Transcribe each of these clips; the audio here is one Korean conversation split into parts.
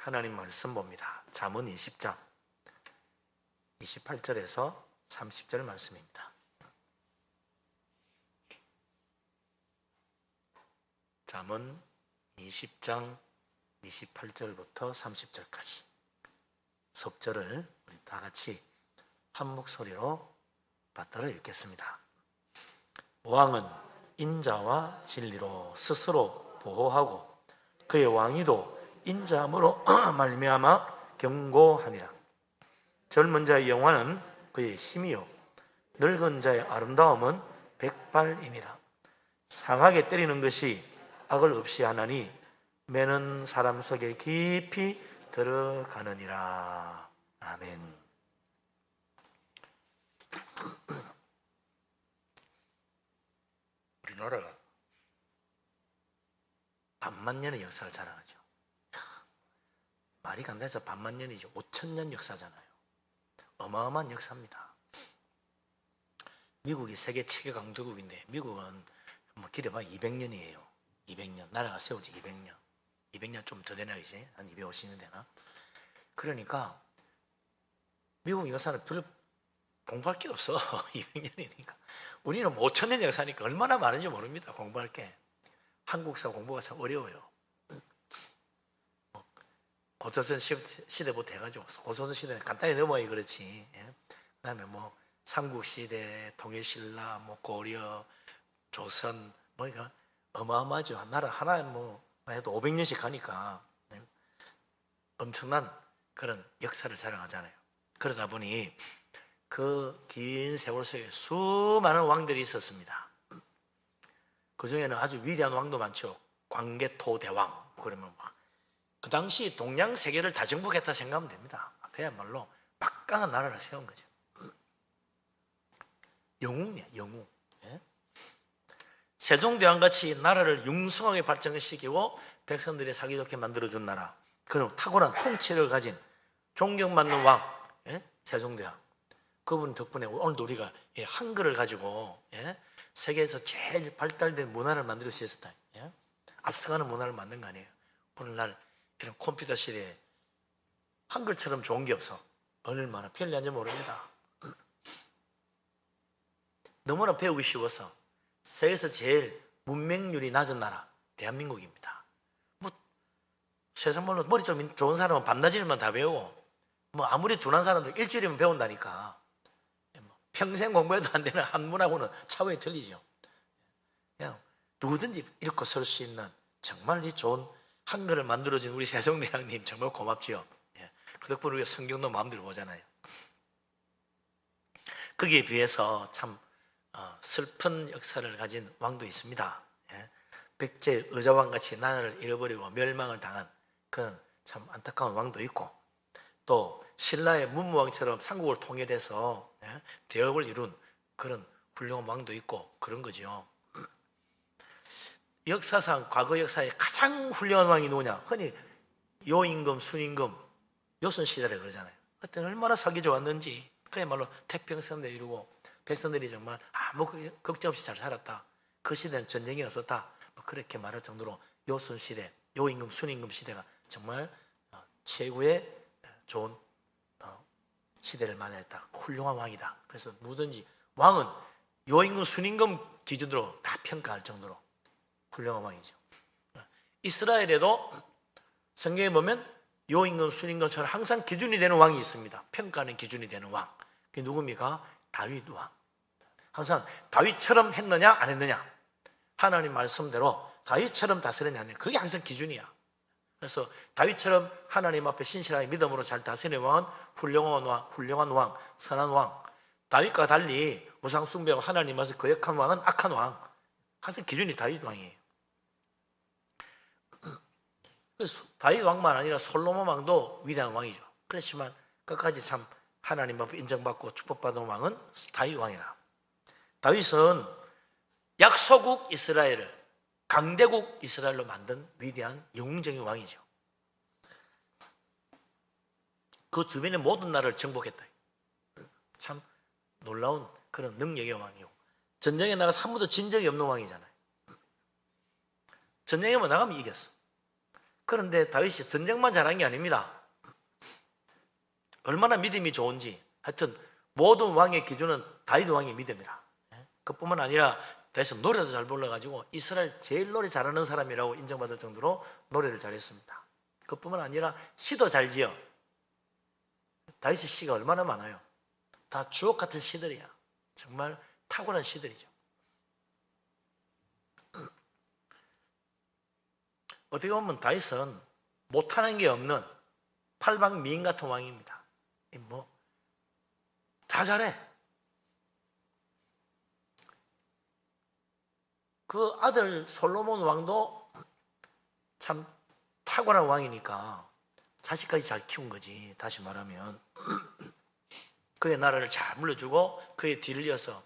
하나님 말씀 봅니다. 잠언 20장 28절에서 30절 말씀입니다. 잠언 20장 28절부터 30절까지 속절을 우리 다 같이 한 목소리로 받들어 읽겠습니다. 왕은 인자와 진리로 스스로 보호하고 그의 왕위도 인자함으로 말미암아 경고하니라. 젊은 자의 영화는 그의 힘이요 늙은 자의 아름다움은 백발이니라. 상하게 때리는 것이 악을 없이 하나니 매는 사람 속에 깊이 들어가느니라. 아멘. 우리나라가 반만년의 역사를 자랑하죠. 말이 간단해서 반만년이죠. 5,000년 역사잖아요. 어마어마한 역사입니다. 미국이 세계 최고 강대국인데 미국은 뭐 길어봐 200년이에요. 200년. 나라가 세우지 200년. 200년 좀 더 되나 이제? 한 250년 되나? 그러니까 미국 역사는 별로 공부할 게 없어. 200년이니까. 우리는 뭐 5,000년 역사니까 얼마나 많은지 모릅니다. 공부할 게. 한국사 공부가 참 어려워요. 고조선 시대부터 해가지고 고조선 시대는 간단히 넘어야 그렇지. 예? 그다음에 뭐 삼국시대, 통일신라, 뭐 고려, 조선 뭐 이거 어마어마하죠. 나라 하나에 뭐 해도 500년씩 가니까 예? 엄청난 그런 역사를 자랑하잖아요. 그러다 보니 그 긴 세월 속에 수많은 왕들이 있었습니다. 그 중에는 아주 위대한 왕도 많죠. 광개토대왕 그러면 막 그 당시 동양 세계를 다 정복했다 생각하면 됩니다. 그야말로 막강한 나라를 세운 거죠. 영웅이야, 영웅. 예? 세종대왕 같이 나라를 융성하게 발전시키고 백성들이 살기 좋게 만들어준 나라. 그런 탁월한 통치를 가진 존경받는 왕, 예? 세종대왕. 그분 덕분에 오늘도 우리가 한글을 가지고 예? 세계에서 제일 발달된 문화를 만들 수 있었다. 예? 앞서가는 문화를 만든 거 아니에요. 오늘날 이런 컴퓨터 시대에 한글처럼 좋은 게 없어. 얼마나 편리한지 모릅니다. 너무나 배우기 쉬워서 세계에서 제일 문맹률이 낮은 나라 대한민국입니다. 뭐 세상 말로 머리 좀 좋은 사람은 밤낮이면 다 배우고 뭐 아무리 둔한 사람도 일주일이면 배운다니까. 평생 공부해도 안 되는 한문하고는 차원이 틀리죠. 그냥 누구든지 읽고 쓸 수 있는 정말 이 좋은 한글을 만들어준 우리 세종대왕님 정말 고맙지요. 예. 그 덕분에 우리가 성경도 마음대로 보잖아요. 거기에 비해서 참 슬픈 역사를 가진 왕도 있습니다. 예. 백제 의자왕 같이 나라를 잃어버리고 멸망을 당한 그런 참 안타까운 왕도 있고 또 신라의 문무왕처럼 삼국을 통일해서 예. 대업을 이룬 그런 훌륭한 왕도 있고 그런 거죠. 역사상 과거 역사에 가장 훌륭한 왕이 누구냐? 흔히 요임금, 순임금, 요순시대라 그러잖아요. 그때는 얼마나 살기 좋았는지 그야말로 태평성대 이루고 백성들이 정말 아무 걱정 없이 잘 살았다. 그 시대는 전쟁이 없었다. 그렇게 말할 정도로 요순시대, 요임금, 순임금 시대가 정말 최고의 좋은 시대를 맞이했다. 훌륭한 왕이다. 그래서 누구든지 왕은 요임금, 순임금 기준으로 다 평가할 정도로 훌륭한 왕이죠. 이스라엘에도 성경에 보면 요임금, 순임금처럼 항상 기준이 되는 왕이 있습니다. 평가하는 기준이 되는 왕. 그게 누굽니까? 다윗 왕. 항상 다윗처럼 했느냐 안 했느냐. 하나님 말씀대로 다윗처럼 다스렸냐 안 했느냐. 그게 항상 기준이야. 그래서 다윗처럼 하나님 앞에 신실하게 믿음으로 잘 다스리는 왕은 훌륭한 왕, 선한 왕. 다윗과 달리 우상 숭배하고 하나님 앞에서 거역한 왕은 악한 왕. 항상 기준이 다윗 왕이에요. 그래서 다윗 왕만 아니라 솔로몬 왕도 위대한 왕이죠. 그렇지만 끝까지 참 하나님 앞에 인정받고 축복받은 왕은 다윗 왕이라. 다윗은 약소국 이스라엘을 강대국 이스라엘로 만든 위대한 영웅적인 왕이죠. 그 주변의 모든 나라를 정복했다. 참 놀라운 그런 능력의 왕이고 전쟁에 나가서 한 번도 진 적이 없는 왕이잖아요. 전쟁에만 나가면 이겼어. 그런데 다윗이 전쟁만 잘한 게 아닙니다. 얼마나 믿음이 좋은지, 하여튼 모든 왕의 기준은 다윗 왕의 믿음이라. 그뿐만 아니라 다윗은 노래도 잘 불러가지고 이스라엘 제일 노래 잘하는 사람이라고 인정받을 정도로 노래를 잘했습니다. 그뿐만 아니라 시도 잘 지어. 다윗의 시가 얼마나 많아요. 다 주옥 같은 시들이야. 정말 탁월한 시들이죠. 어떻게 보면 다윗은 못하는 게 없는 팔방미인 같은 왕입니다. 다 잘해. 그 아들 솔로몬 왕도 참 탁월한 왕이니까 자식까지 잘 키운 거지. 다시 말하면 그의 나라를 잘 물려주고 그의 뒤를 이어서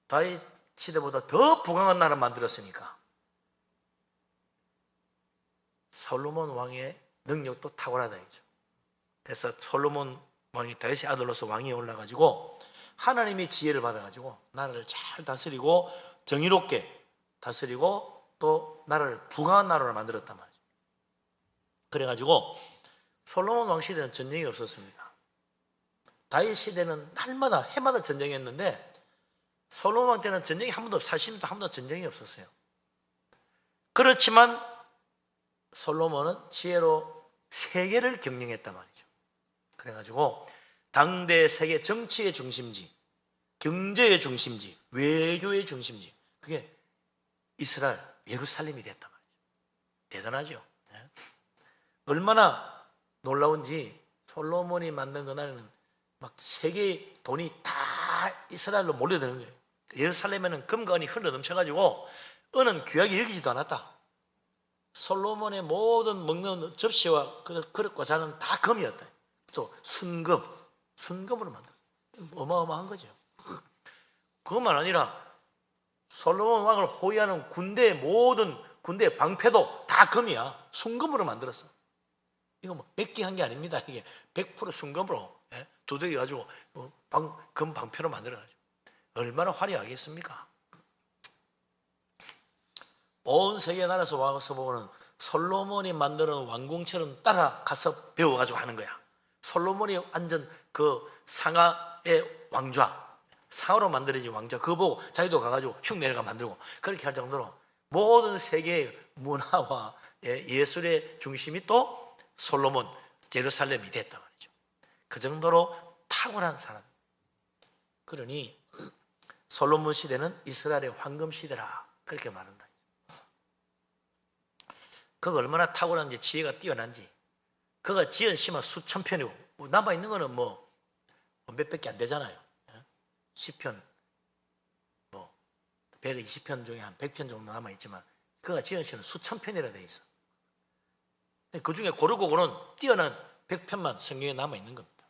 다윗 시대보다 더 부강한 나라를 만들었으니까 솔로몬 왕의 능력도 탁월하다 이죠. 그래서 솔로몬 왕이 다윗의 아들로서 왕위에 올라가지고 하나님의 지혜를 받아가지고 나라를 잘 다스리고 정의롭게 다스리고 또 나라를 부강한 나라로 만들었단 말이죠. 그래가지고 솔로몬 왕 시대는 전쟁이 없었습니다. 다윗 시대는 날마다 해마다 전쟁했는데 솔로몬 왕 때는 전쟁이 한 번도 40년도 한 번도 전쟁이 없었어요. 그렇지만 솔로몬은 지혜로 세계를 경영했단 말이죠. 그래가지고 당대 세계 정치의 중심지, 경제의 중심지, 외교의 중심지, 그게 이스라엘 예루살렘이 됐단 말이죠. 대단하죠. 얼마나 놀라운지 솔로몬이 만든 그날에는 막 세계 돈이 다 이스라엘로 몰려드는 거예요. 예루살렘에는 금과 은이 흘러 넘쳐가지고 은은 귀하게 여기지도 않았다. 솔로몬의 모든 먹는 접시와 그릇과 잔은 다 금이었다. 또 순금으로 만들었어요. 어마어마한 거죠. 그것만 아니라 솔로몬 왕을 호위하는 모든 군대의 방패도 다 금이야. 순금으로 만들었어. 이거 뭐 뺏기 한 게 아닙니다. 이게 100% 순금으로 두들겨 가지고 금 방패로 만들어가지고 얼마나 화려하겠습니까? 온 세계 나라에서 와서 보고는 솔로몬이 만드는 왕궁처럼 따라가서 배워가지고 하는 거야. 솔로몬이 완전 그 상하의 왕좌, 상하로 만들어진 왕좌, 그거 보고 자기도 가가지고 흉내내가 만들고 그렇게 할 정도로 모든 세계의 문화와 예술의 중심이 또 솔로몬, 예루살렘이 됐단 말이죠. 그 정도로 탁월한 사람. 그러니 솔로몬 시대는 이스라엘의 황금 시대라 그렇게 말한다. 그가 얼마나 탁월한지 지혜가 뛰어난지. 그가 지은 시만 수천 편이고 남아있는 거는 뭐 몇백개 안 되잖아요. 시편 120편 중에 한 100편 정도 남아있지만 그가 지은 시는 수천 편이라 돼 있어. 그 중에 고르고 고른 뛰어난 100편만 성경에 남아있는 겁니다.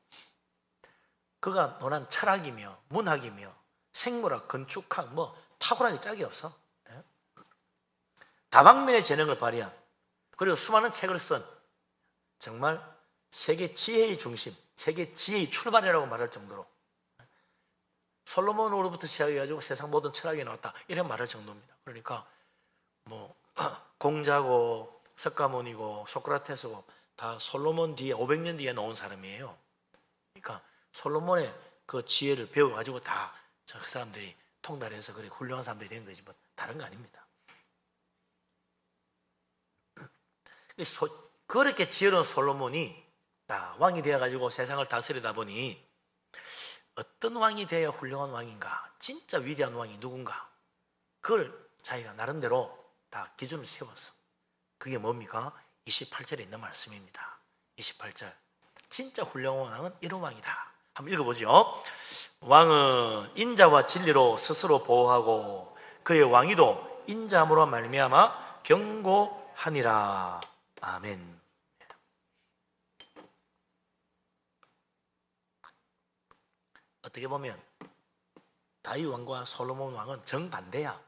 그가 논한 철학이며 문학이며 생물학, 건축학 뭐 탁월하게 짝이 없어. 다방면의 재능을 발휘한, 그리고 수많은 책을 쓴 정말 세계 지혜의 중심, 세계 지혜의 출발이라고 말할 정도로 솔로몬으로부터 시작해가지고 세상 모든 철학이 나왔다 이런 말할 정도입니다. 그러니까 뭐 공자고 석가모니고 소크라테스고 다 솔로몬 뒤에 500년 뒤에 나온 사람이에요. 그러니까 솔로몬의 그 지혜를 배워가지고 다 그 사람들이 통달해서 그렇게 훌륭한 사람들이 된 거지 뭐 다른 거 아닙니다. 그렇게 지혜로운 솔로몬이 왕이 되어가지고 세상을 다스리다 보니 어떤 왕이 되어야 훌륭한 왕인가, 진짜 위대한 왕이 누군가, 그걸 자기가 나름대로 다 기준을 세웠어. 그게 뭡니까? 28절에 있는 말씀입니다. 28절. 진짜 훌륭한 왕은 이런 왕이다. 한번 읽어보죠. 왕은 인자와 진리로 스스로 보호하고 그의 왕위도 인자함으로 말미암아 경고하니라. 아멘. 어떻게 보면 다윗 왕과 솔로몬 왕은 정반대야.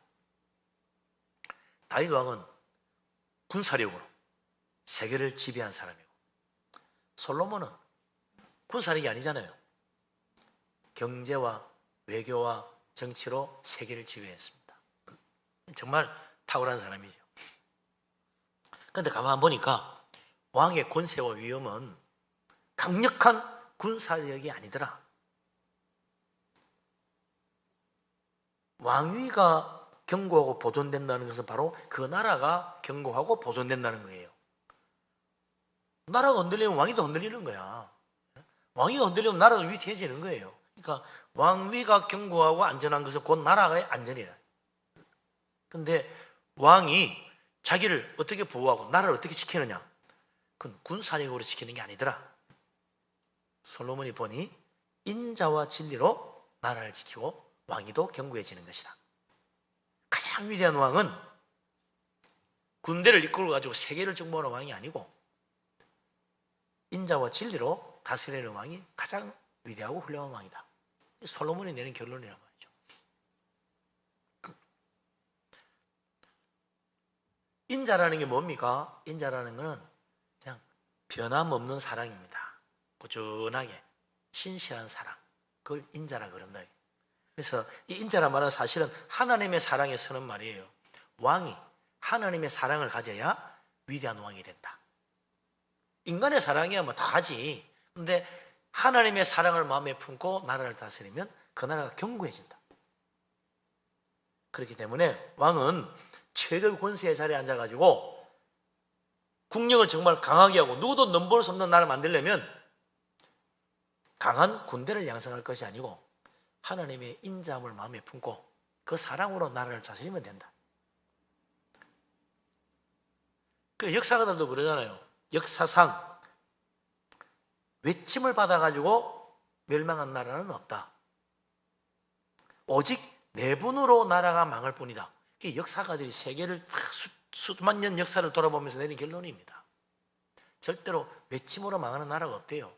다윗 왕은 군사력으로 세계를 지배한 사람이고 솔로몬은 군사력이 아니잖아요. 경제와 외교와 정치로 세계를 지배했습니다. 정말 탁월한 사람이죠. 그런데 가만 보니까 왕의 권세와 위엄은 강력한 군사력이 아니더라. 왕위가 견고하고 보존된다는 것은 바로 그 나라가 견고하고 보존된다는 거예요. 나라가 흔들리면 왕위도 흔들리는 거야. 왕위가 흔들리면 나라도 위태해지는 거예요. 그러니까 왕위가 견고하고 안전한 것은 곧 나라의 안전이라. 근데 왕이 자기를 어떻게 보호하고 나라를 어떻게 지키느냐? 그건 군사력으로 지키는 게 아니더라. 솔로몬이 보니 인자와 진리로 나라를 지키고 왕위도 견고해지는 것이다. 가장 위대한 왕은 군대를 이끌어 가지고 세계를 정복하는 왕이 아니고 인자와 진리로 다스리는 왕이 가장 위대하고 훌륭한 왕이다. 솔로몬이 내린 결론이란 말이죠. 인자라는 게 뭡니까? 인자라는 것은 그냥 변함없는 사랑입니다. 꾸준하게 신실한 사랑, 그걸 인자라 그런다. 그래서 이 인자란 말은 사실은 하나님의 사랑에 서는 말이에요. 왕이 하나님의 사랑을 가져야 위대한 왕이 된다. 인간의 사랑이야 뭐 다 하지. 근데 하나님의 사랑을 마음에 품고 나라를 다스리면 그 나라가 견고해진다. 그렇기 때문에 왕은 최고의 권세의 자리에 앉아가지고 국력을 정말 강하게 하고 누구도 넘볼 수 없는 나라를 만들려면 강한 군대를 양성할 것이 아니고 하나님의 인자함을 마음에 품고 그 사랑으로 나라를 다스리면 된다. 그 역사가들도 그러잖아요. 역사상 외침을 받아가지고 멸망한 나라는 없다. 오직 내분으로 나라가 망할 뿐이다. 그게 역사가들이 세계를 수만 년 역사를 돌아보면서 내린 결론입니다. 절대로 외침으로 망하는 나라가 없대요.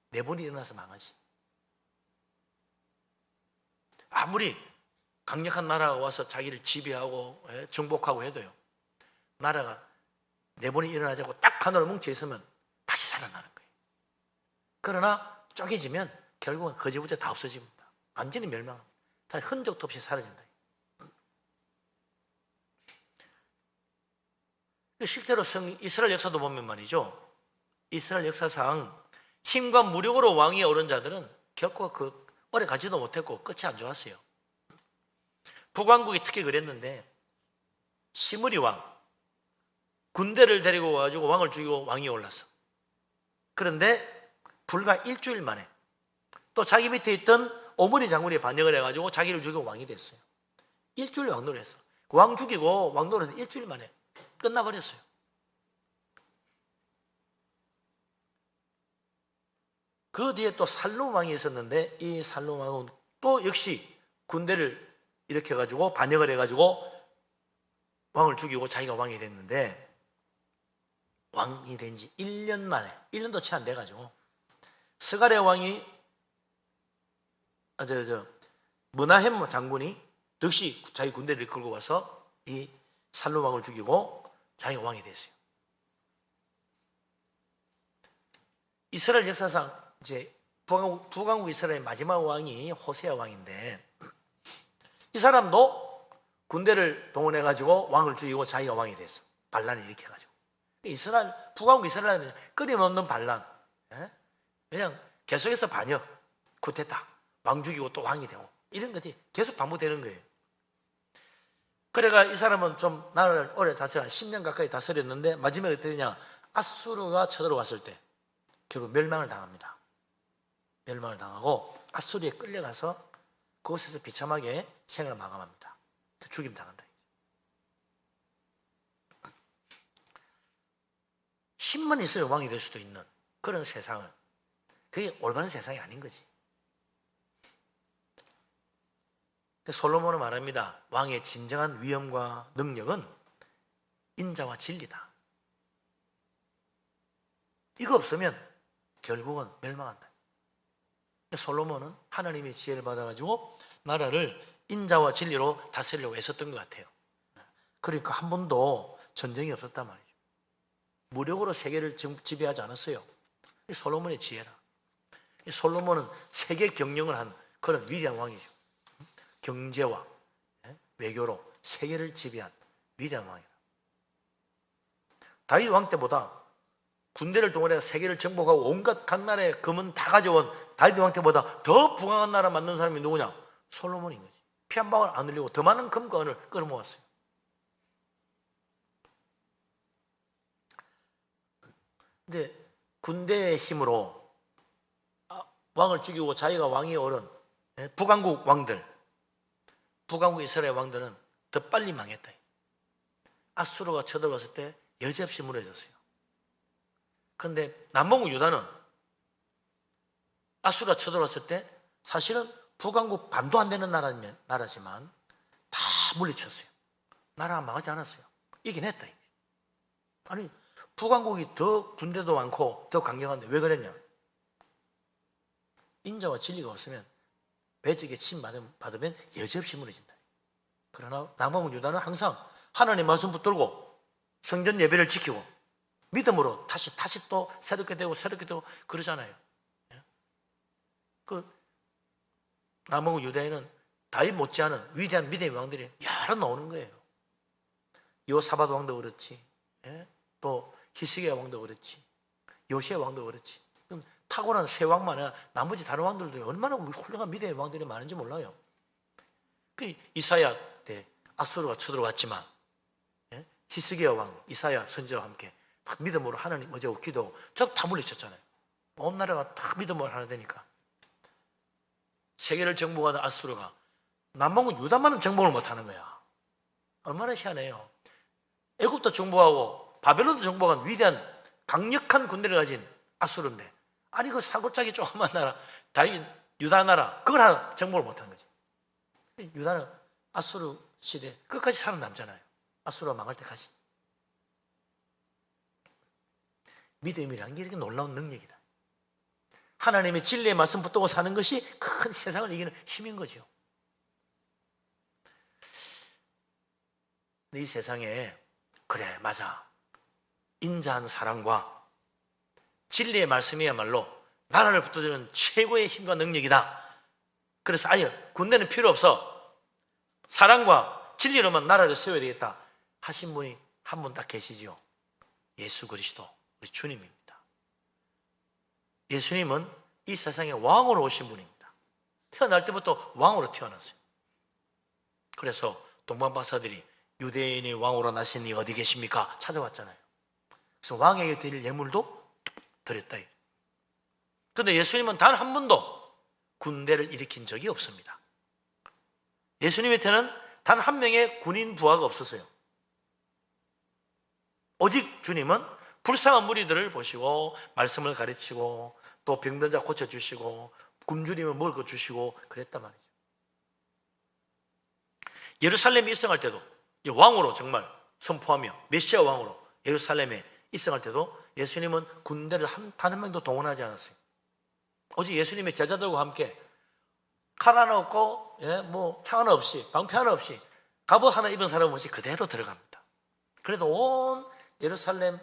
내분이 일어나서 망하지. 아무리 강력한 나라가 와서 자기를 지배하고 정복하고 해도요, 나라가 내분이 일어나지 않고 딱 하나로 뭉쳐 있으면 다시 살아나는 거예요. 그러나 쪼개지면 결국은 허지부지 다 없어집니다. 완전히 멸망합니다. 다 흔적도 없이 사라진다. 실제로 이스라엘 역사도 보면 말이죠, 이스라엘 역사상 힘과 무력으로 왕위에 오른 자들은 결코 오래 가지도 못했고 끝이 안 좋았어요. 북왕국이 특히 그랬는데, 시므리 왕 군대를 데리고 와가지고 왕을 죽이고 왕위에 올랐어. 그런데 불과 일주일 만에 또 자기 밑에 있던 오므리 장군이 반역을 해가지고 자기를 죽이고 왕이 됐어요. 일주일 왕노를 했어. 왕 죽이고 왕노를 해서 일주일 만에 끝나버렸어요. 그 뒤에 또 살룸 왕이 있었는데, 이 살룸 왕은 또 역시 군대를 일으켜가지고 반역을 해가지고 왕을 죽이고 자기가 왕이 됐는데, 왕이 된 지 1년 만에, 1년도 채 안 돼가지고 스가랴 왕이 므나헴 장군이 역시 자기 군대를 이끌고 와서 이 살룸 왕을 죽이고 자기가 왕이 됐어요. 이스라엘 역사상 이제 북왕국 이스라엘 마지막 왕이 호세아 왕인데, 이 사람도 군대를 동원해 가지고 왕을 죽이고 자기가 왕이 됐어. 반란을 일으켜 가지고. 이스라엘 북왕국 이스라엘은 끊임없는 반란, 그냥 계속해서 반역, 쿠데타, 왕 죽이고 또 왕이 되고 이런 것이 계속 반복되는 거예요. 그래가 이 사람은 좀 나라를 오래 다스려 10년 가까이 다스렸는데, 마지막에 어떻게 되냐, 아수르가 쳐들어왔을 때 결국 멸망을 당합니다. 멸망을 당하고 아수르에 끌려가서 그곳에서 비참하게 생을 마감합니다. 죽임 당한다. 힘만 있어야 왕이 될 수도 있는 그런 세상은, 그게 올바른 세상이 아닌 거지. 솔로몬은 말합니다. 왕의 진정한 위엄과 능력은 인자와 진리다. 이거 없으면 결국은 멸망한다. 솔로몬은 하나님의 지혜를 받아가지고 나라를 인자와 진리로 다스리려고 애썼던 것 같아요. 그러니까 한 번도 전쟁이 없었단 말이죠. 무력으로 세계를 지배하지 않았어요. 이 솔로몬의 지혜라. 이 솔로몬은 세계 경영을 한 그런 위대한 왕이죠. 경제와 외교로 세계를 지배한 위대한 왕이라. 다윗 왕 때보다 군대를 동원해서 세계를 정복하고 온갖 각 나라의 금은 다 가져온 다윗 왕때보다 더 부강한 나라 만든 사람이 누구냐? 솔로몬인 거지. 피 한 방울 안 흘리고 더 많은 금과 은을 끌어모았어요. 근데 군대의 힘으로 왕을 죽이고 자기가 왕이 오른 북왕국 왕들, 북왕국 이스라엘 왕들은 더 빨리 망했다. 아수르가 쳐들어왔을 때 여지없이 무너졌어요. 그런데 남왕국 유다는 아수르가 쳐들어왔을 때 사실은 북왕국 반도 안 되는 나라지만 다 물리쳤어요. 나라가 망하지 않았어요. 이긴 했다. 아니, 북왕국이 더 군대도 많고 더 강경한데 왜 그랬냐? 인자와 진리가 없으면 외적에 침받으면 여지없이 무너진다. 그러나 남왕국 유다는 항상 하나님의 말씀 붙들고 성전 예배를 지키고 믿음으로 다시 또 새롭게 되고 그러잖아요. 그 남왕국 유다에는 다윗 못지않은 위대한 믿음의 왕들이 여러 나오는 거예요. 여호사밧 왕도 그렇지, 또 히스기야 왕도 그렇지, 요시야 왕도 그렇지. 탁월한 세 왕만 아니라 나머지 다른 왕들도 얼마나 훌륭한 믿음의 왕들이 많은지 몰라요. 그 이사야 때 아수르가 쳐들어왔지만 히스기야 왕, 이사야 선지자와 함께 믿음으로 하나님 어제고 기도하고 다 물리쳤잖아요. 온 나라가 다 믿음으로 하나 되니까. 세계를 정복하던 아수르가 남왕국 유다만은 정복을 못하는 거야. 얼마나 희한해요. 애굽도 정복하고 바벨론도 정복한 위대한 강력한 군대를 가진 아수르인데, 아니 그 사골짜기 조그만 나라 다윗 유다 나라 그걸 하나 정복을 못한 거지. 유다는 아수르 시대 끝까지 살아남잖아요. 아수르가 망할 때까지. 믿음이라는 게 이렇게 놀라운 능력이다. 하나님의 진리의 말씀 붙들고 사는 것이 큰 세상을 이기는 힘인 거죠. 이 세상에 그래 맞아, 인자한 사랑과 진리의 말씀이야말로 나라를 붙들는 최고의 힘과 능력이다. 그래서 아니 군대는 필요 없어, 사랑과 진리로만 나라를 세워야 되겠다 하신 분이 한 분 딱 계시죠. 예수 그리스도 우리 주님입니다. 예수님은 이 세상에 왕으로 오신 분입니다. 태어날 때부터 왕으로 태어났어요. 그래서 동방 박사들이 유대인의 왕으로 나신 이 어디 계십니까? 찾아왔잖아요. 그래서 왕에게 드릴 예물도 드렸다. 그런데 예수님은 단 한 번도 군대를 일으킨 적이 없습니다. 예수님한테는 단 한 명의 군인 부하가 없었어요. 오직 주님은 불쌍한 무리들을 보시고 말씀을 가르치고 또 병든 자 고쳐주시고 굶주리면 먹을 거 주시고 그랬단 말이죠. 예루살렘에 입성할 때도 왕으로 정말 선포하며 메시아 왕으로 예루살렘에 입성할 때도 예수님은 군대를 단 한 명도 동원하지 않았어요. 오직 예수님의 제자들과 함께 칼 하나 없고 창 하나 없이 방패 하나 없이 갑옷 하나 입은 사람 없이 그대로 들어갑니다. 그래도 온 예루살렘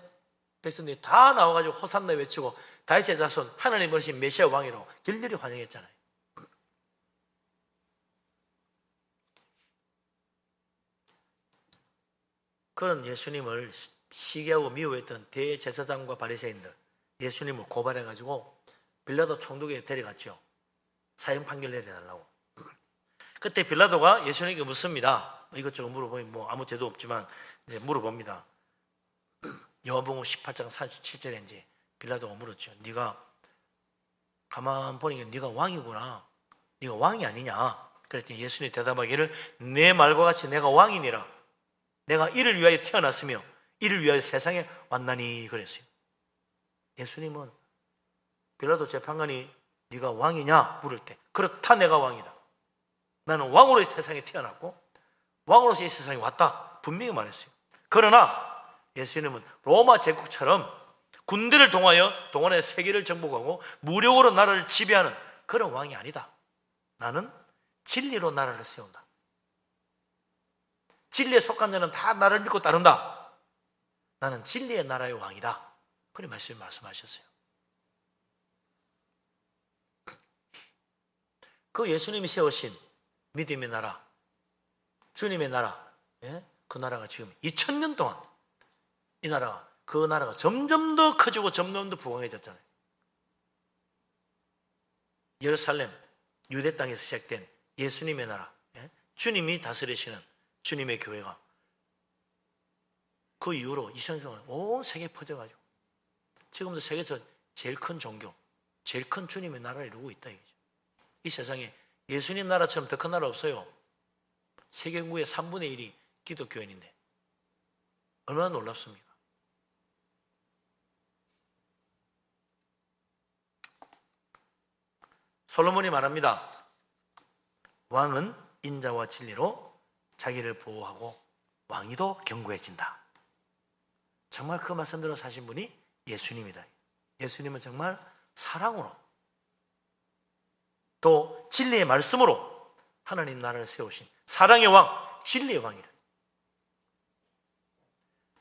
백성들이 다 나와가지고 호산나 외치고 다윗의 자손 하나님 오신 메시아 왕이라고 열렬히 환영했잖아요. 그런 예수님을 시기하고 미워했던 대제사장과 바리새인들 예수님을 고발해가지고 빌라도 총독에 데려갔죠. 사형 판결 내려달라고. 그때 빌라도가 예수님에게 묻습니다. 이것저것 물어보면 아무 죄도 없지만 이제 물어봅니다. 요한복음 18장 47절에 이제 빌라도가 물었죠. 네가 가만 보니까 네가 왕이구나. 네가 왕이 아니냐. 그랬더니 예수님이 대답하기를 내 말과 같이 내가 왕이니라. 내가 이를 위하여 태어났으며 이를 위하여 세상에 왔나니 그랬어요. 예수님은 빌라도 재판관이 네가 왕이냐 물을 때 그렇다, 내가 왕이다. 나는 왕으로 이 세상에 태어났고 왕으로서 이 세상에 왔다 분명히 말했어요. 그러나 예수님은 로마 제국처럼 군대를 동원해 세계를 정복하고 무력으로 나라를 지배하는 그런 왕이 아니다. 나는 진리로 나라를 세운다. 진리에 속한 자는 다 나를 믿고 따른다. 나는 진리의 나라의 왕이다. 그런 말씀하셨어요. 그 예수님이 세우신 믿음의 나라, 주님의 나라, 그 나라가 지금 2000년 동안 이 나라가 그 나라가 점점 더 커지고 점점 더 부강해졌잖아요. 예루살렘, 유대 땅에서 시작된 예수님의 나라, 주님이 다스리시는 주님의 교회가 그 이후로 2000년 동안 온 세계에 퍼져가지고 지금도 세계에서 제일 큰 종교, 제일 큰 주님의 나라를 이루고 있다 이거죠. 이 세상에 예수님 나라처럼 더 큰 나라 없어요. 세계 인구의 3분의 1이 기독교인인데 얼마나 놀랍습니까? 솔로몬이 말합니다. 왕은 인자와 진리로 자기를 보호하고 왕위도 견고해진다. 정말 그 말씀대로 사신 분이 예수님이다. 예수님은 정말 사랑으로 또 진리의 말씀으로 하나님 나라를 세우신 사랑의 왕, 진리의 왕이라.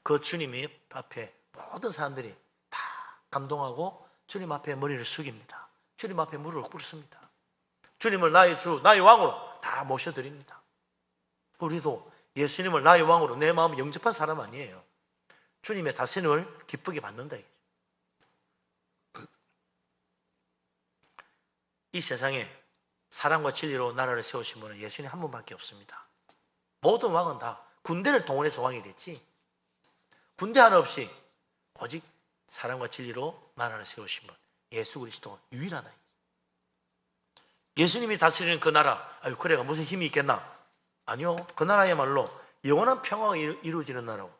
그 주님 앞에 모든 사람들이 다 감동하고 주님 앞에 머리를 숙입니다. 주님 앞에 무릎을 꿇습니다. 주님을 나의 주, 나의 왕으로 다 모셔드립니다. 우리도 예수님을 나의 왕으로 내 마음을 영접한 사람 아니에요. 주님의 다스림을 기쁘게 받는다. 이 세상에 사랑과 진리로 나라를 세우신 분은 예수님 한 분밖에 없습니다. 모든 왕은 다 군대를 동원해서 왕이 됐지, 군대 하나 없이 오직 사랑과 진리로 나라를 세우신 분 예수 그리스도 유일하다. 예수님이 다스리는 그 나라, 아유 그래가 무슨 힘이 있겠나? 아니요, 그 나라야말로 영원한 평화가 이루어지는 나라고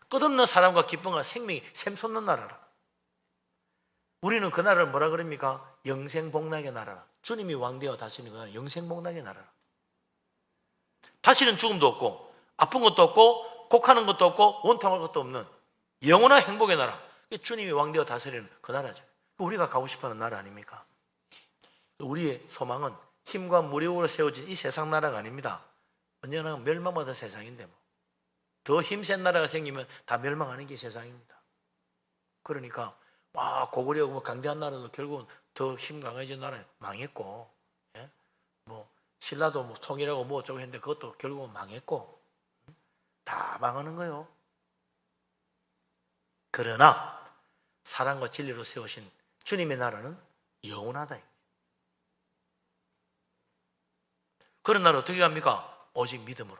끝없는 사랑과 기쁨과 생명이 샘솟는 나라라. 우리는 그 나라를 뭐라 그럽니까? 영생복락의 나라라. 주님이 왕되어 다스리는 그 나라 영생복락의 나라라. 다시는 죽음도 없고 아픈 것도 없고 곡하는 것도 없고 원통할 것도 없는 영원한 행복의 나라, 주님이 왕되어 다스리는 그 나라죠. 우리가 가고 싶어하는 나라 아닙니까? 우리의 소망은 힘과 무력으로 세워진 이 세상 나라가 아닙니다. 언제나 멸망받은 세상인데 더 힘센 나라가 생기면 다 멸망하는 게 세상입니다. 그러니까 고구려고 강대한 나라도 결국은 더 힘 강해진 나라 망했고, 신라도 통일하고 어쩌고 했는데 그것도 결국은 망했고, 다 망하는 거예요. 그러나 사랑과 진리로 세우신 주님의 나라는 영원하다. 그런 나라 어떻게 갑니까? 오직 믿음으로,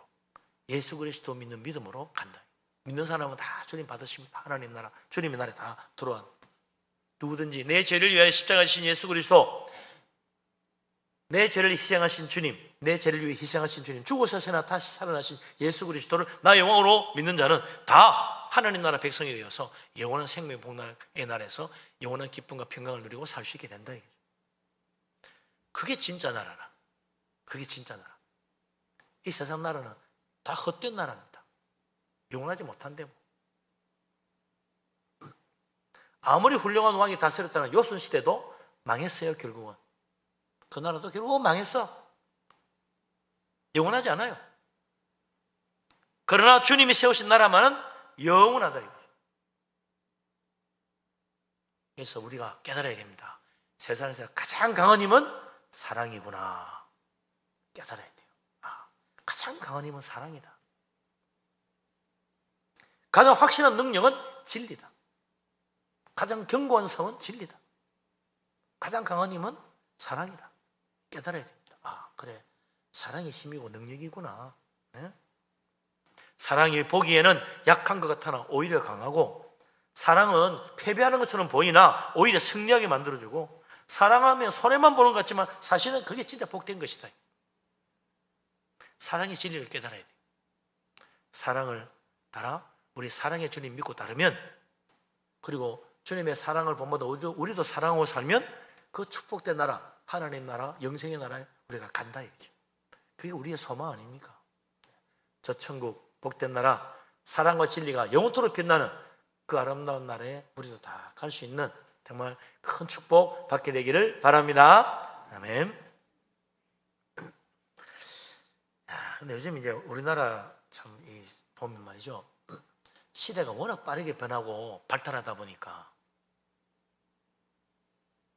예수 그리스도 믿는 믿음으로 간다. 믿는 사람은 다 주님 받으십니다. 하나님 나라, 주님의 나라에 다 들어간 누구든지 내 죄를 위하여 십자가 지신 예수 그리스도, 내 죄를 희생하신 주님, 내 죄를 위해 희생하신 주님, 죽으셔서나 다시 살아나신 예수 그리스도를 나의 왕으로 믿는 자는 다 하나님 나라 백성이 되어서 영원한 생명 복락의 나라에서 영원한 기쁨과 평강을 누리고 살 수 있게 된다. 그게 진짜 나라라. 그게 진짜 나라. 이 세상 나라는 다 헛된 나라입니다. 영원하지 못한데 아무리 훌륭한 왕이 다스렸다는 요순시대도 망했어요. 결국은 그 나라도 결국은 망했어. 영원하지 않아요. 그러나 주님이 세우신 나라만은 영원하다 이거죠. 그래서 우리가 깨달아야 됩니다. 세상에서 가장 강한 힘은 사랑이구나. 깨달아야 돼요. 가장 강한 힘은 사랑이다. 가장 확실한 능력은 진리다. 가장 견고한 성은 진리다. 가장 강한 힘은 사랑이다. 깨달아야 됩니다. 그래, 사랑이 힘이고 능력이구나. 네? 사랑이 보기에는 약한 것 같으나 오히려 강하고, 사랑은 패배하는 것처럼 보이나 오히려 승리하게 만들어주고, 사랑하면 손해만 보는 것 같지만 사실은 그게 진짜 복된 것이다. 사랑의 진리를 깨달아야 돼요. 사랑을 따라 우리 사랑의 주님 믿고 따르면, 그리고 주님의 사랑을 본보다 우리도 사랑하고 살면 그 축복된 나라, 하나님 나라, 영생의 나라에 우리가 간다 이거죠. 그게 우리의 소망 아닙니까? 저 천국 복된 나라, 사랑과 진리가 영원토록 빛나는 그 아름다운 나라에 우리도 다 갈 수 있는 정말 큰 축복 받게 되기를 바랍니다. 아멘. 근데 요즘 이제 우리나라 참 보면 말이죠, 시대가 워낙 빠르게 변하고 발달하다 보니까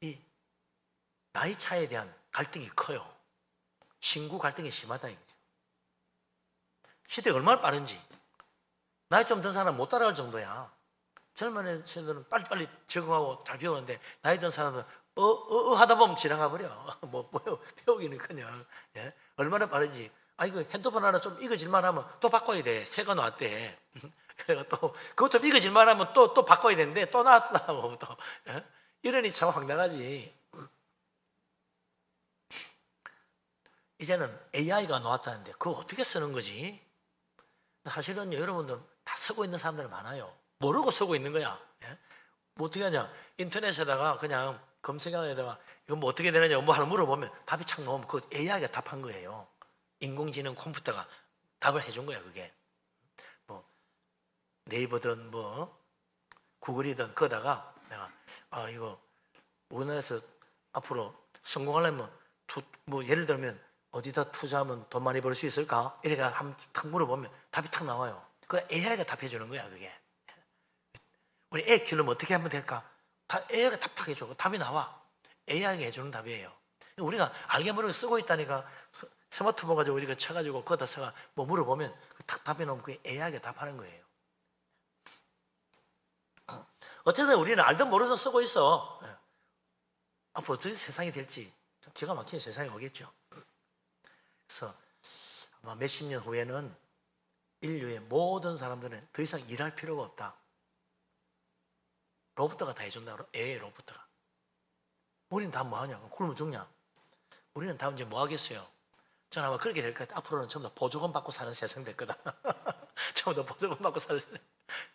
이 나이 차에 대한 갈등이 커요. 신구 갈등이 심하다 이거죠. 시대가 얼마나 빠른지 나이 좀 든 사람 못 따라갈 정도야. 젊은 친구들은 빨리빨리 적응하고 잘 배우는데 나이 든 사람은 하다 보면 지나가 버려. 뭐 배우기는커녕. 예? 얼마나 빠르지. 이거 핸드폰 하나 좀 익어질만 하면 또 바꿔야 돼. 새가 나왔대. 그래가 또 그것 좀 익어질만 하면 또 바꿔야 되는데 또 나왔다. 뭐 또. 예? 이러니 참 황당하지. 이제는 AI가 나왔다는데 그거 어떻게 쓰는 거지? 사실은 여러분들 다 쓰고 있는 사람들 많아요. 모르고 쓰고 있는 거야. 예? 뭐 어떻게 하냐? 인터넷에다가 그냥 검색에다가 이거 뭐 어떻게 되느냐 뭐 하나 물어보면 답이 착 나오면 그 AI가 답한 거예요. 인공지능 컴퓨터가 답을 해준 거야. 그게 뭐 네이버든 뭐 구글이든 거다가 내가 이거 우리나라에서 앞으로 성공하려면 뭐 예를 들면 어디다 투자하면 돈 많이 벌 수 있을까? 이래가 탁 물어보면 답이 탁 나와요. 그 AI가 답해 주는 거야. 그게 우리 애 키우려면 어떻게 하면 될까? 다 AI가 답 해주고 답이 나와. AI가 해주는 답이에요. 우리가 알게 모르게 쓰고 있다니까. 스마트폰 가지고 우리가 쳐가지고 거기다 써가 뭐 물어보면 탁 답이 나오면 그게 AI가 답하는 거예요. 어쨌든 우리는 알든 모르든 쓰고 있어. 앞으로 어떻게 세상이 될지 좀 기가 막힌 세상이 오겠죠. 그래서 아마 몇십 년 후에는 인류의 모든 사람들은 더 이상 일할 필요가 없다. 로봇가 다 해준다. AI 로봇가. 우리는 다 뭐하냐? 굶어 죽냐? 우리는 다음 이제 뭐 하겠어요? 저는 아마 그렇게 될 것 같아요. 앞으로는 전부 다 보조금 받고 사는 세상 될 거다. 전부 다 보조금 받고 사는 세상.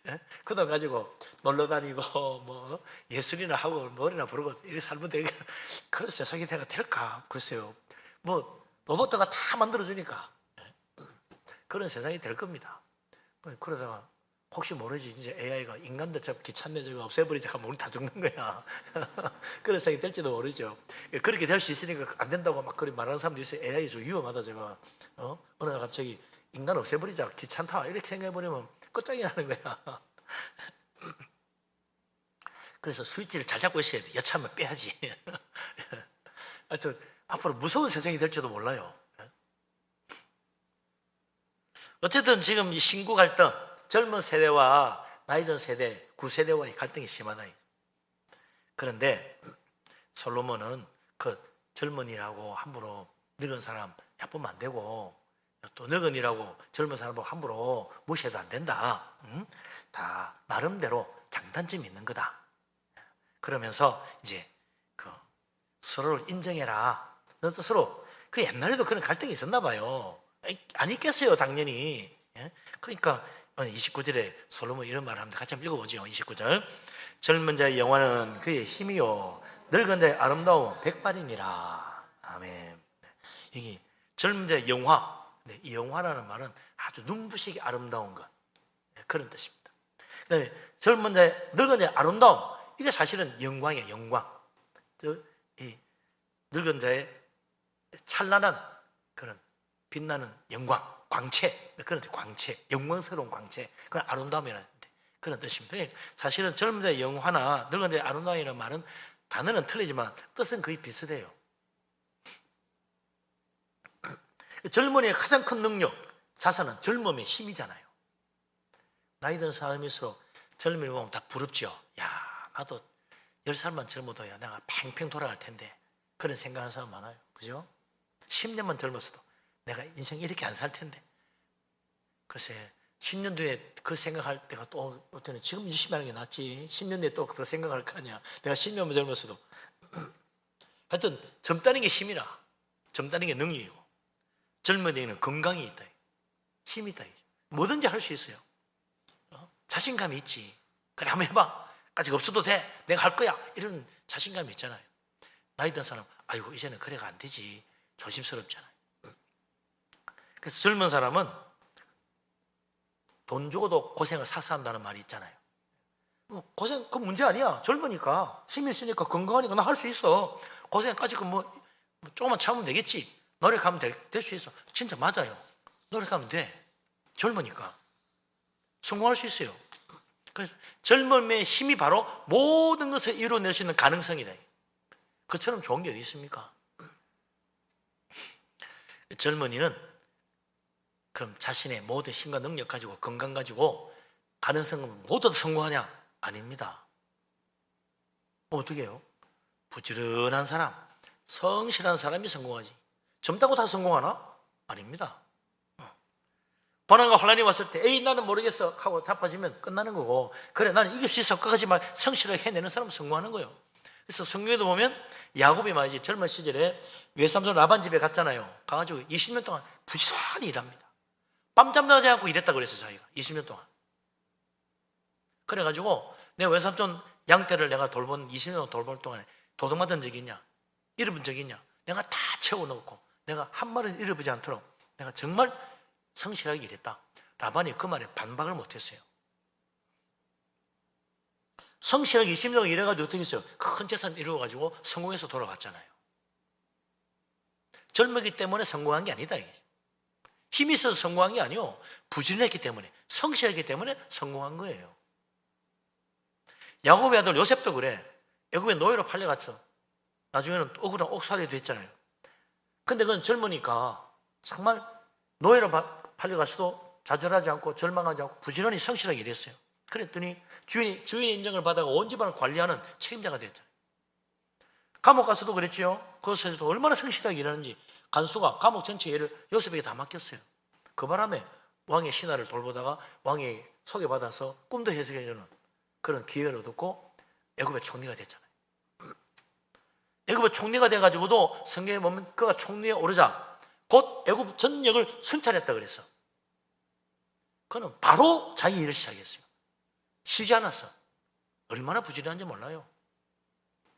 예? 그돈 가지고 놀러 다니고 뭐 예술이나 하고 노래나 부르고 이렇게 살면 되겠 그런 세상이 될까? 글쎄요. 뭐 로봇가 다 만들어주니까 그런 세상이 될 겁니다. 그러다가 혹시 모르지 이제 AI가 인간들 저 귀찮네 저거 없애버리자 하면 우리 다 죽는 거야. 그런 생각이 될지도 모르죠. 그렇게 될 수 있으니까 안 된다고 막 그렇게 말하는 사람도 있어요. AI 좀 위험하다 저거. 어느 날 갑자기 인간 없애버리자 귀찮다 이렇게 생각해버리면 끝장이 나는 거야. 그래서 스위치를 잘 잡고 있어야 돼. 여차하면 빼야지. 하여튼 앞으로 무서운 세상이 될지도 몰라요. 어쨌든 지금 이 신구 갈등, 젊은 세대와 나이 든 세대, 구세대와의 갈등이 심하다. 그런데 솔로몬은 그 젊은이라고 함부로 늙은 사람 얕보면 안 되고 또 늙은이라고 젊은 사람을 함부로 무시해도 안 된다. 다 나름대로 장단점이 있는 거다. 그러면서 이제 그 서로를 인정해라. 너 스스로 그 옛날에도 그런 갈등이 있었나 봐요. 안 있겠어요, 당연히. 그러니까 29절에 솔로몬 이런 말을 합니다. 같이 한번 읽어보죠. 29절. 젊은 자의 영화는 그의 힘이요 늙은 자의 아름다움 백발이니라. 아멘. 이게 젊은 자의 영화. 이 영화라는 말은 아주 눈부시게 아름다운 것, 그런 뜻입니다. 그다음에 젊은 자의 늙은 자의 아름다움. 이게 사실은 영광이에요. 영광. 이 늙은 자의 찬란한 그런 빛나는 영광, 광채, 그런 광채, 영광스러운 광채, 그런 아름다움이라는 그런 뜻입니다. 사실은 젊은 자의 영화나 늙은 자의 아름다움이라는 말은 단어는 틀리지만 뜻은 거의 비슷해요. 젊은이의 가장 큰 능력, 자산은 젊음의 힘이잖아요. 나이 든 사람일수록 젊은이 보면 다 부럽죠. 야, 나도 10살만 젊어도 내가 팽팽 돌아갈 텐데, 그런 생각하는 사람 많아요. 그죠? 10년만 젊었어도 내가 인생 이렇게 안 살 텐데. 글쎄 10년 뒤에 그 생각할 때가 또 어때는 지금 열심히 하는 게 낫지. 10년 뒤에 또 그 생각할 거 아니야. 내가 10년만 젊었어도. 하여튼 젊다는 게 힘이라. 젊다는 게 능력이고, 젊은이는 건강이 있다, 힘이 있다, 뭐든지 할 수 있어요. 자신감이 있지. 그래 한번 해봐. 아직 없어도 돼. 내가 할 거야. 이런 자신감이 있잖아요. 나이 든 사람 아이고 이제는 그래가 안 되지. 조심스럽잖아요. 그래서 젊은 사람은 돈 주고도 고생을 사서 한다는 말이 있잖아요. 고생 그 문제 아니야. 젊으니까 힘이 있으니까 건강하니까 나 할 수 있어. 고생까지 뭐 조금만 참으면 되겠지. 노력하면 될 수 있어. 진짜 맞아요. 노력하면 돼. 젊으니까 성공할 수 있어요. 그래서 젊음의 힘이 바로 모든 것을 이루어낼 수 있는 가능성이다. 그처럼 좋은 게 어디 있습니까? 젊은이는 그럼 자신의 모든 힘과 능력 가지고 건강 가지고 가능성은 모두 다 성공하냐? 아닙니다. 어떻게 해요? 부지런한 사람, 성실한 사람이 성공하지. 젊다고 다 성공하나? 아닙니다. 고난과 환란이 왔을 때 에이 나는 모르겠어 하고 자빠지면 끝나는 거고, 그래 나는 이길 수 있어 끝까지 말 성실하게 해내는 사람은 성공하는 거예요. 그래서 성경에도 보면 야곱이 말이지 젊은 시절에 외삼촌 라반 집에 갔잖아요. 가가지고 20년 동안 부지런히 일합니다. 밤잠 자지 않고 일했다 그랬어요. 자기가 20년 동안. 그래가지고 내 외삼촌 양떼를 내가 20년 동안 돌볼 동안에 도둑맞은 적이 있냐, 잃어본 적이 있냐, 내가 다 채워놓고 내가 한 마리도 잃어보지 않도록 내가 정말 성실하게 일했다. 라반이 그 말에 반박을 못했어요. 성실하게 20년 동안 일해가지고 어떻게 했어요? 큰 재산 이루어가지고 성공해서 돌아왔잖아요. 젊었기 때문에 성공한 게 아니다. 힘이 있어서 성공한 게 아니요, 부지런했기 때문에, 성실했기 때문에 성공한 거예요. 야곱의 아들 요셉도 그래. 애굽에 노예로 팔려갔어. 나중에는 억울한 옥살이도 했잖아요. 근데 그건 젊으니까 정말 노예로 팔려갔어도 좌절하지 않고 절망하지 않고 부지런히 성실하게 일했어요. 그랬더니 주인의 인정을 받아가 온 집안을 관리하는 책임자가 됐잖아요. 감옥 가서도 그랬지요. 그것에서도 얼마나 성실하게 일하는지 간수가 감옥 전체 일을 요셉에게 다 맡겼어요. 그 바람에 왕의 신하를 돌보다가 왕이 소개받아서 꿈도 해석해주는 그런 기회를 얻었고 애굽의 총리가 됐잖아요. 애굽의 총리가 돼가지고도 성경에 보면 그가 총리에 오르자 곧 애굽 전역을 순찰했다 그랬어. 그는 바로 자기 일을 시작했어요. 쉬지 않았어. 얼마나 부지런한지 몰라요.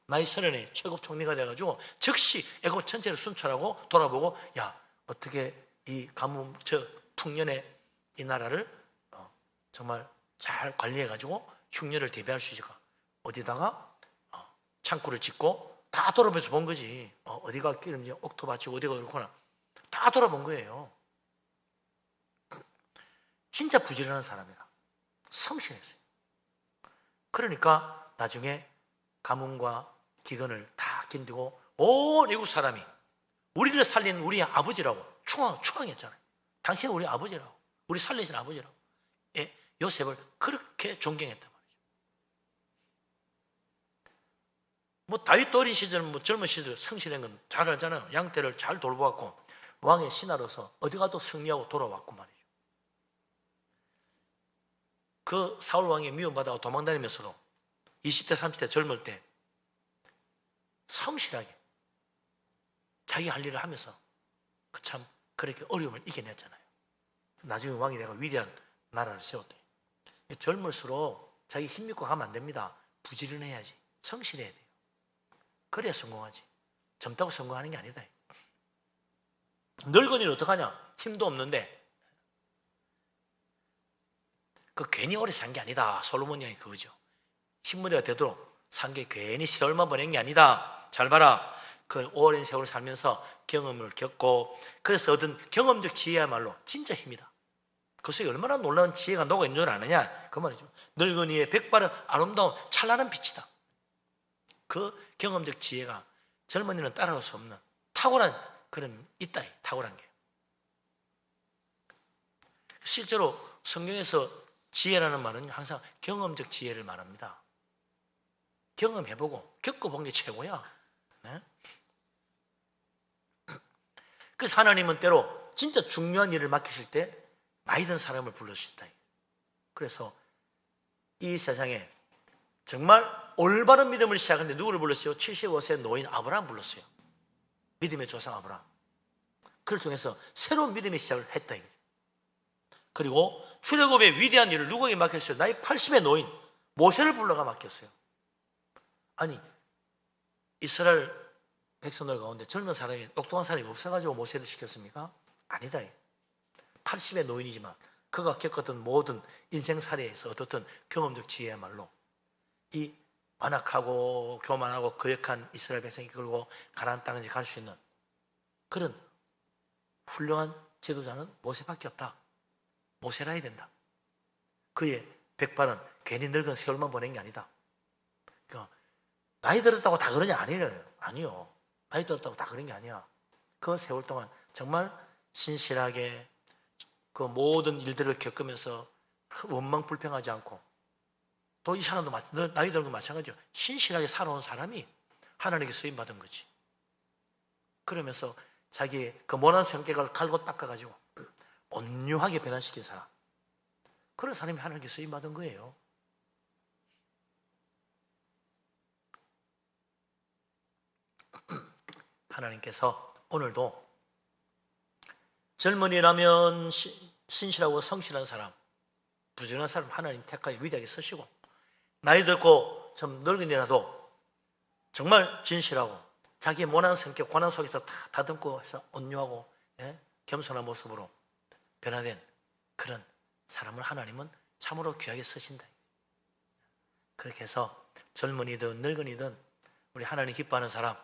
나이 30에 최고 총리가 돼가지고 즉시 애굽 전체를 순찰하고 돌아보고, 야 어떻게 이 가뭄 저 풍년의 이 나라를 정말 잘 관리해가지고 흉년을 대비할 수 있을까? 어디다가 창고를 짓고 다 돌아보면서 본 거지. 어디가 기름지 옥토 받치고 어디가 그렇구나 다 돌아본 거예요. 진짜 부지런한 사람이라 성실했어요. 그러니까 나중에 가뭄과 기근을 다 견디고 온 애국 사람이 우리를 살린 우리 아버지라고 추앙했잖아요. 당신은 우리 아버지라고, 우리 살리신 아버지라고. 요셉을 그렇게 존경했단 말이죠. 뭐 다윗도 어린 시절, 뭐 젊은 시절 성실한 건 잘 알잖아요. 양떼를 잘 돌보았고 왕의 신하로서 어디 가도 승리하고 돌아왔고 말이죠. 그 사울 왕의 미움받아가 도망다니면서도 20대 30대 젊을 때 성실하게 자기 할 일을 하면서 참 그렇게 어려움을 이겨냈잖아요. 나중에 왕이 내가 위대한 나라를 세웠대. 젊을수록 자기 힘 믿고 가면 안 됩니다. 부지런해야지. 성실해야 돼요. 그래야 성공하지. 젊다고 성공하는 게 아니다. 늙은이는 어떡하냐? 힘도 없는데 그 괜히 오래 산 게 아니다. 솔로몬 왕이 그거죠. 흰머리가 되도록 산 게 괜히 세월만 보낸 게 아니다. 잘 봐라. 그 오랜 세월을 살면서 경험을 겪고 그래서 얻은 경험적 지혜야말로 진짜 힘이다. 그 속에 얼마나 놀라운 지혜가 녹아있는 줄 아느냐? 그 말이죠. 늙은이의 백발은 아름다운 찬란한 빛이다. 그 경험적 지혜가 젊은이는 따라올 수 없는 탁월한 그런 있다. 탁월한 게. 실제로 성경에서 지혜라는 말은 항상 경험적 지혜를 말합니다. 경험해보고 겪어본 게 최고야. 네? 그래서 하나님은 때로 진짜 중요한 일을 맡기실 때 나이 든 사람을 불러주셨다. 그래서 이 세상에 정말 올바른 믿음을 시작하는데 누구를 불렀어요? 75세 노인 아브라함 불렀어요. 믿음의 조상 아브라함. 그를 통해서 새로운 믿음의 시작을 했다. 그리고 출애굽의 위대한 일을 누구에게 맡겼어요? 나이 80의 노인 모세를 불러가 맡겼어요. 아니 이스라엘 백성들 가운데 젊은 사람이 똑똑한 사람이 없어가지고 모세를 시켰습니까? 아니다. 80의 노인이지만 그가 겪었던 모든 인생사례에서 얻었던 경험적 지혜야말로 이 완악하고 교만하고 거역한 이스라엘 백성이 이끌고 가나안 땅에 갈 수 있는 그런 훌륭한 지도자는 모세밖에 없다. 모세라 해야 된다. 그의 백발은 괜히 늙은 세월만 보낸 게 아니다. 그러니까 나이 들었다고 다 그러냐? 아니요. 나이 들었다고 다 그런 게 아니야. 그 세월 동안 정말 신실하게 그 모든 일들을 겪으면서 원망 불평하지 않고 또 이 사람도 나이 들은 거 마찬가지죠. 신실하게 살아온 사람이 하나님께 쓰임받은 거지. 그러면서 자기의 그 모난 성격을 갈고 닦아가지고 온유하게 변화시킨 사람, 그런 사람이 하나님께 쓰임받은 거예요. 하나님께서 오늘도 젊은이라면 신실하고 성실한 사람, 부지런한 사람 하나님 택하여 위대하게 쓰시고, 나이 들고 좀 늙은이라도 정말 진실하고 자기의 모난 성격, 고난 속에서 다 다듬고 해서 온유하고 겸손한 모습으로 변화된 그런 사람을 하나님은 참으로 귀하게 쓰신다. 그렇게 해서 젊은이든 늙은이든 우리 하나님 기뻐하는 사람,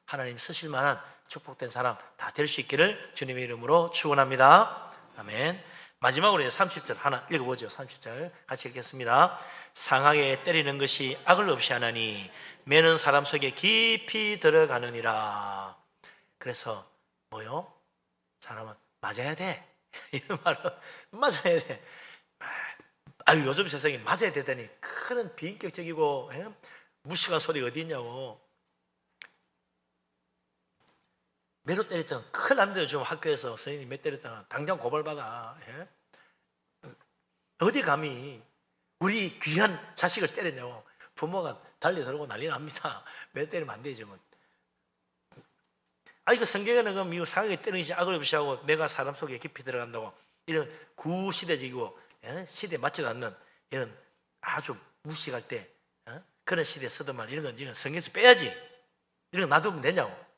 하나님 쓰실 만한 축복된 사람 다 될 수 있기를 주님의 이름으로 축원합니다. 아멘. 마지막으로 30절 하나 읽어보죠. 30절 같이 읽겠습니다. 상하게 때리는 것이 악을 없이 하나니 매는 사람 속에 깊이 들어가느니라. 그래서 뭐요? 사람은 맞아야 돼. 이런 말은 맞아야 돼. 아유, 요즘 세상에 맞아야 되다니 큰 비인격적이고 무식한 소리가 어디 있냐고. 매로 때렸던 큰일 납니다. 요즘 학교에서 선생님이 매 때렸다가 당장 고발받아. 어디 감히 우리 귀한 자식을 때렸냐고. 부모가 달리 들고 난리 납니다. 매 때리면 안 되지 뭐. 이거 성경에는 그럼 이거 상하게 때리는 것이 악을 없이 하고 내가 사람 속에 깊이 들어간다고, 이런 구시대적이고 시대에 맞지도 않는 이런 아주 무식할 때 그런 시대에 쓰던 말, 이런 건 성경에서 빼야지. 이런 거 놔두면 되냐고.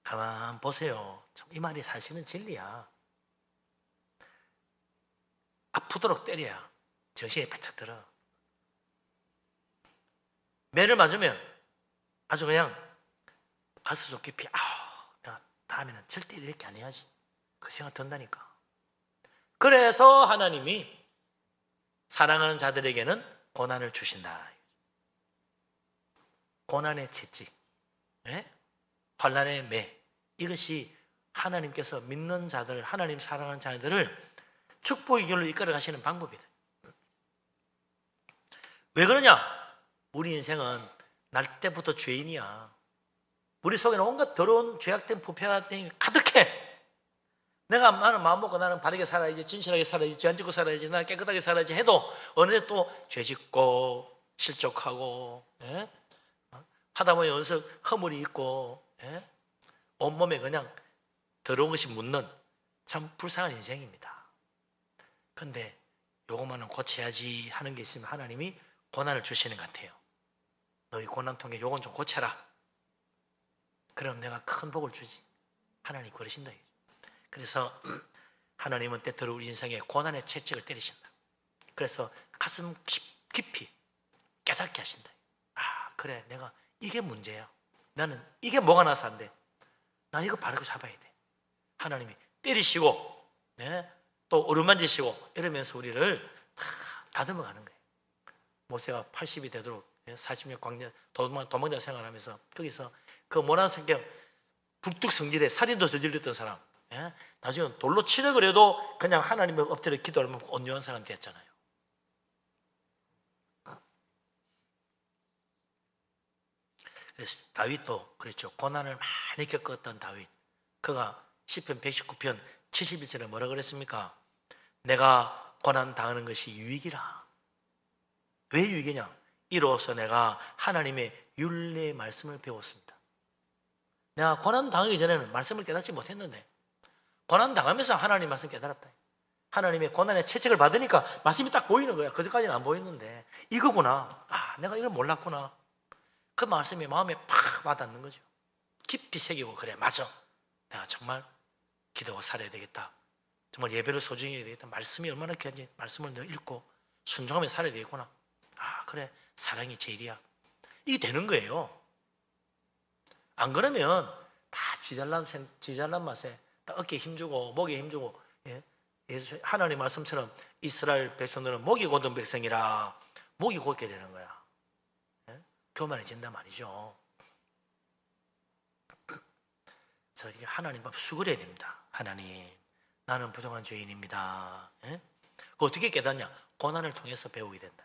가만 보세요. 이 말이 사실은 진리야. 아프도록 때려야 정신이 바짝 들어. 매를 맞으면 아주 그냥 가슴속 깊이 내가 다음에는 절대 이렇게 안 해야지, 그 생각 든다니까. 그래서 하나님이 사랑하는 자들에게는 고난을 주신다. 고난의 채찍, 환난의 매, 이것이 하나님께서 믿는 자들, 하나님 사랑하는 자들을 축복의 길로 이끌어 가시는 방법이다. 왜 그러냐? 우리 인생은 날 때부터 죄인이야. 우리 속에는 온갖 더러운 죄악된 부패가 가득해. 나는 마음먹고 나는 바르게 살아야지, 진실하게 살아야지, 죄 안 짓고 살아야지, 나 깨끗하게 살아야지 해도 어느 때 또 죄 짓고 실족하고 하다 보니 어느새 허물이 있고 온몸에 그냥 더러운 것이 묻는 참 불쌍한 인생입니다. 그런데 요것만은 고쳐야지 하는 게 있으면 하나님이 고난을 주시는 것 같아요. 너희 고난 통해 요건 좀 고쳐라. 그럼 내가 큰 복을 주지. 하나님 그러신다. 그래서 하나님은 때때로 우리 인생에 고난의 채찍을 때리신다. 그래서 가슴 깊이 깨닫게 하신다. 그래, 내가 이게 문제야. 나는 이게 뭐가 나서 안 돼. 난 이거 바르게 잡아야 돼. 하나님이 때리시고 또 어루만지시고 이러면서 우리를 다 다듬어 가는 거예요. 모세가 80이 되도록 40년 광야 도망자 생활하면서 거기서 그 모난 성격, 북뚝성질에 살인도 저질렀던 사람, 나중에 돌로 치려 그래도 그냥 하나님 엎드려 기도하면 온유한 사람 됐잖아요. 그래서 다윗도 그렇죠. 고난을 많이 겪었던 다윗, 그가 시편 119편 71절에 뭐라 그랬습니까? 내가 고난 당하는 것이 유익이라. 왜 유익이냐? 이로써 내가 하나님의 율례의 말씀을 배웠습니다. 내가 고난 당하기 전에는 말씀을 깨닫지 못했는데 고난 당하면서 하나님 말씀 깨달았다. 하나님의 고난의 채찍을 받으니까 말씀이 딱 보이는 거야. 그전까지는 안 보였는데 이거구나. 내가 이걸 몰랐구나. 그 말씀이 마음에 팍 와닿는 거죠. 깊이 새기고, 그래, 맞아, 내가 정말 기도하고 살아야 되겠다. 정말 예배를 소중히 해야 되겠다. 말씀이 얼마나 귀한지 말씀을 늘 읽고 순종하며 살아야 되겠구나. 그래, 사랑이 제일이야. 이게 되는 거예요. 안 그러면 다 지잘난 맛에 딱 어깨에 힘주고 목에 힘주고, 하나님 말씀처럼 이스라엘 백성들은 목이 곧은 백성이라 목이 곧게 되는 거야. 교만해진단 말이죠. 그래서 하나님 앞 수그려야 됩니다. 하나님, 나는 부정한 죄인입니다. 어떻게 깨닫냐? 고난을 통해서 배우게 된다.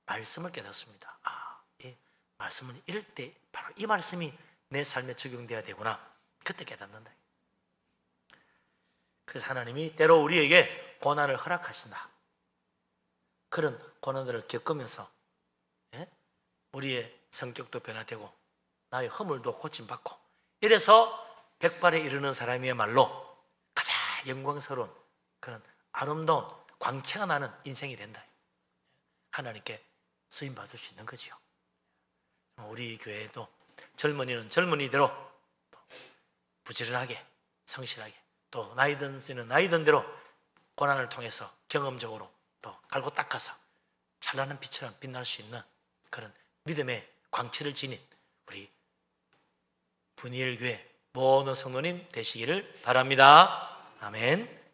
말씀을 깨닫습니다. 이 말씀은 이럴 때 바로 이 말씀이 내 삶에 적용돼야 되구나. 그때 깨닫는다. 그래서 하나님이 때로 우리에게 고난을 허락하신다. 그런 고난들을 겪으면서 우리의 성격도 변화되고 나의 허물도 고침받고 이래서 백발에 이르는 사람이야말로 가장 영광스러운 그런 아름다운 광채가 나는 인생이 된다. 하나님께 쓰임받을 수 있는 거지요. 우리 교회에도 젊은이는 젊은이대로 부지런하게 성실하게 또 나이 든수는 나이 든 대로 고난을 통해서 경험적으로 또 갈고 닦아서 찬란한 빛처럼 빛날 수 있는 그런 믿음의 광채를 지닌 우리 분이엘 교회 모든 성도님 되시기를 바랍니다. 아멘.